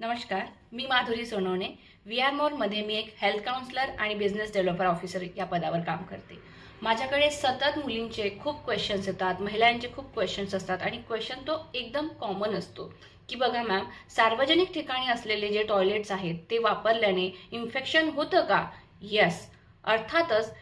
नमस्कार, मी माधुरी सोनवणे. VR मोरमध्ये मी एक health counsellor आणि बिझनेस डेव्हलपर ऑफिसर या पदावर काम करते. माझ्याकडे सतत मुलींचे खूप क्वेश्चन्स येतात, महिलांचे खूप क्वेश्चन्स असतात आणि क्वेश्चन तो एकदम कॉमन असतो की बघा मॅम, सार्वजनिक ठिकाणी असलेले जे टॉयलेट्स आहेत ते वापरल्याने इन्फेक्शन होतं का? येस, अर्थातच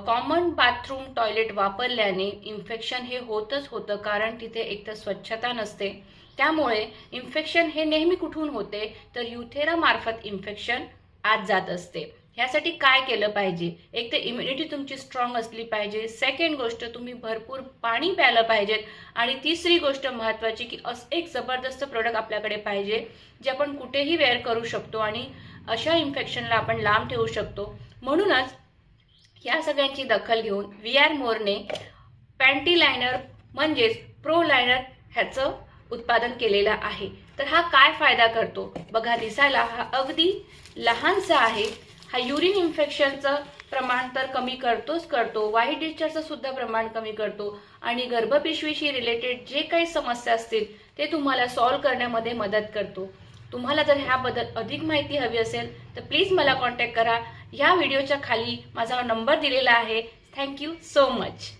कॉमन बाथरूम टॉयलेट वापरल्याने इन्फेक्शन हे होतच होतं, कारण तिथे एकतर स्वच्छता नसते. त्यामुळे इन्फेक्शन हे नेहमी कुठून होते, तर युथेरा मार्फत इन्फेक्शन आत जात असते. ह्यासाठी काय केलं पाहिजे? एक तर इम्युनिटी तुमची स्ट्रॉंग असली पाहिजे. सेकंड गोष्ट, तुम्ही भरपूर पाणी प्यायलं पाहिजेत. आणि तिसरी गोष्ट महत्त्वाची की असं एक जबरदस्त प्रोडक्ट आपल्याकडे पाहिजे जे आपण कुठेही वेअर करू शकतो आणि अशा इन्फेक्शनला आपण लांब ठेवू शकतो. म्हणूनच या सगळ्यांची दखल घेऊन VR मोरने पॅन्टी लायनर म्हणजेच प्रो लायनर ह्याचं उत्पादन केलेलं आहे. तर हा काय फायदा करतो बघा, दिसायला हा अगदी लहानसा आहे. हा युरिन इन्फेक्शनचं प्रमाण तर कमी करतोच करतो, व्हाईट डिस्चार्जचं सुद्धा प्रमाण कमी करतो आणि गर्भपिशवीशी रिलेटेड जे काही समस्या असतील ते तुम्हाला सॉल्व्ह करण्यामध्ये मदत करतो. तुम्हाला जर ह्याबद्दल अधिक माहिती हवी असेल तर प्लीज मला कॉन्टॅक्ट करा. ह्या व्हिडिओच्या खाली माझा नंबर दिलेला आहे. Thank you so much.